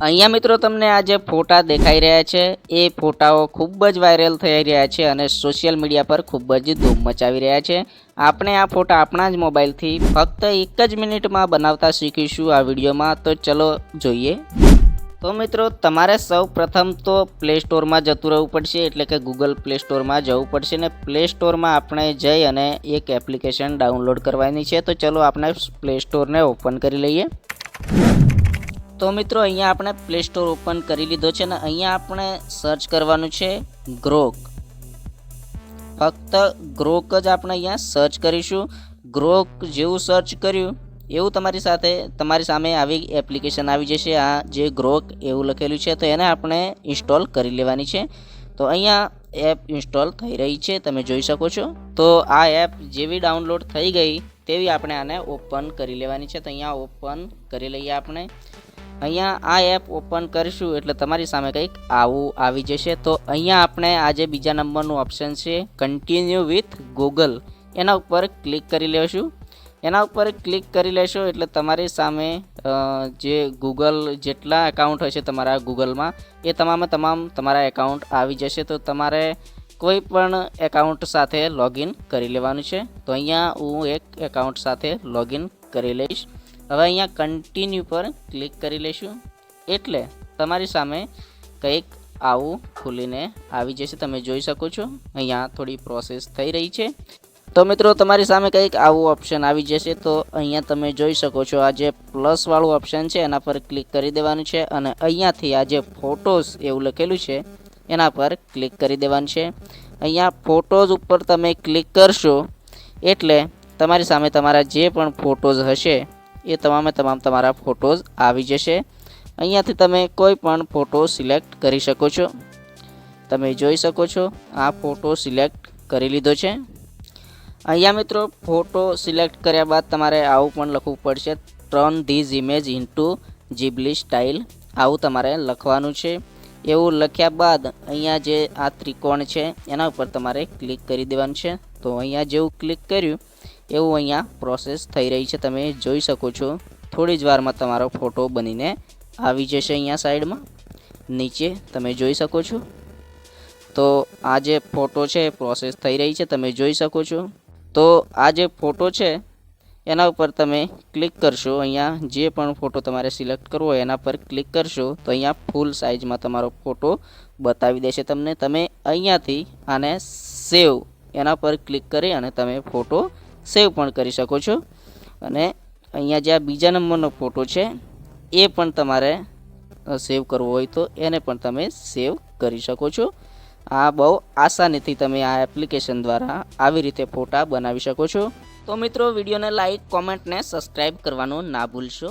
અહીંયા મિત્રો તમને આ જે ફોટા દેખાઈ રહ્યા છે એ ફોટાઓ ખૂબ જ વાયરલ થઈ રહ્યા છે અને સોશિયલ મીડિયા પર ખૂબ જ ધૂમ મચાવી રહ્યા છે। આપણે આ ફોટા આપણા જ મોબાઈલથી ફક્ત 1 જ મિનિટમાં બનાવતા શીખીશું આ વિડીયોમાં। તો ચલો જોઈએ। તો મિત્રો તમારે સૌ પ્રથમ તો પ્લે સ્ટોરમાં જતું રહેવું પડશે, એટલે કે ગૂગલ પ્લે સ્ટોરમાં જવું પડશે ને પ્લે સ્ટોરમાં આપણે જઈ અને એક એપ્લિકેશન ડાઉનલોડ કરવાની છે। તો ચલો આપણે પ્લે સ્ટોરને ઓપન કરી લઈએ। તો મિત્રો અહીંયા આપણે પ્લે સ્ટોર ઓપન કરી લીધો છે ને અહીંયા આપણે સર્ચ કરવાનું છે ગ્રોક। ફક્ત ગ્રોક જ આપણે અહીંયા સર્ચ કરીશું। ગ્રોક જેવું સર્ચ કર્યું એવું તમારી સામે આવી એપ્લિકેશન આવી જશે। આ જે ગ્રોક એવું લખેલું છે તો એને આપણે ઇન્સ્ટોલ કરી લેવાની છે। તો અહીંયા એપ ઇન્સ્ટોલ થઈ રહી છે, તમે જોઈ શકો છો। તો આ એપ જેવી ડાઉનલોડ થઈ ગઈ તેવી આપણે આને ઓપન કરી લેવાની છે। તો અહીંયા ઓપન કરી લઈએ આપણે। અહીંયા આ એપ ઓપન કરીશું એટલે તમારી સામે કંઈક આવું આવી જશે। તો અહીંયા આપણે આ જે બીજા નંબરનું ઓપ્શન છે કન્ટિન્યુ વિથ ગૂગલ, એના ઉપર ક્લિક કરી લેશું। એના ઉપર ક્લિક કરી લેશો એટલે તમારી સામે જે ગૂગલ જેટલા એકાઉન્ટ હશે તમારા ગૂગલમાં એ તમામ તમારા એકાઉન્ટ આવી જશે। તો તમારે કોઈ પણ એકાઉન્ટ સાથે લોગિન કરી લેવાનું છે। તો અહીંયા હું એક એકાઉન્ટ સાથે લોગિન કરી લઈશ। હવે અહીંયા કન્ટિન્યુ પર ક્લિક કરી લઈશું એટલે તમારી સામે કંઈક આવું ખુલીને આવી જશે, તમે જોઈ શકો છો। અહીંયા થોડી પ્રોસેસ થઈ રહી છે। તો મિત્રો તમારી સામે કંઈક આવું ઓપ્શન આવી જશે। તો અહીંયા તમે જોઈ શકો છો આ જે પ્લસ વાળું ઓપ્શન છે એના પર ક્લિક કરી દેવાનું છે અને અહીંયાથી આ જે ફોટોઝ એવું લખેલું છે એના પર ક્લિક કરી દેવાનું છે। અહીંયા ફોટોઝ ઉપર તમે ક્લિક કરશો એટલે તમારી સામે તમારા જે પણ ફોટોઝ હશે એ તમામે તમારા ફોટોઝ આવી જશે। અહીંયાથી તમે કોઈ પણ ફોટો સિલેક્ટ કરી શકો છો, તમે જોઈ શકો છો આ ફોટો સિલેક્ટ કરી લીધો છે। અહીંયા મિત્રો ફોટો સિલેક્ટ કર્યા બાદ તમારે આવું પણ લખવું પડશે, turn these image into Ghibli style, આવું તમારે લખવાનું છે। એવું લખ્યા બાદ અહીંયા જે આ ત્રિકોણ છે એના ઉપર તમારે ક્લિક કરી દેવાનું છે। તો અહીંયા જેવું ક્લિક કર્યું એવું અહીંયા પ્રોસેસ થઈ રહી છે, તમે જોઈ શકો છો। થોડી જ વારમાં તમારો ફોટો બનીને આવી જશે। અહીંયા સાઈડમાં નીચે તમે જોઈ શકો છો। તો આ જે ફોટો છે પ્રોસેસ થઈ રહી છે, તમે જોઈ શકો છો। તો આ જે ફોટો છે એના ઉપર તમે ક્લિક કરશો, અહીંયા જે પણ ફોટો તમારે સિલેક્ટ કરવો હોય એના પર ક્લિક કરશો તો અહીંયા ફૂલ સાઇઝમાં તમારો ફોટો બતાવી દેશે તમને। તમે અહીંયાથી આને સેવ એના પર ક્લિક કરી અને તમે ફોટો સેવ પણ કરી શકો છો। અને અહીંયા જે આ બીજા નંબરનો ફોટો છે એ પણ તમારે સેવ કરવો હોય તો એને પણ તમે સેવ કરી શકો છો। આ બહુ આસાનીથી તમે આ એપ્લિકેશન દ્વારા આવી રીતે ફોટા બનાવી શકો છો। તો મિત્રો વિડીયોને લાઈક, કોમેન્ટ ને સબસ્ક્રાઈબ કરવાનું ના ભૂલશો।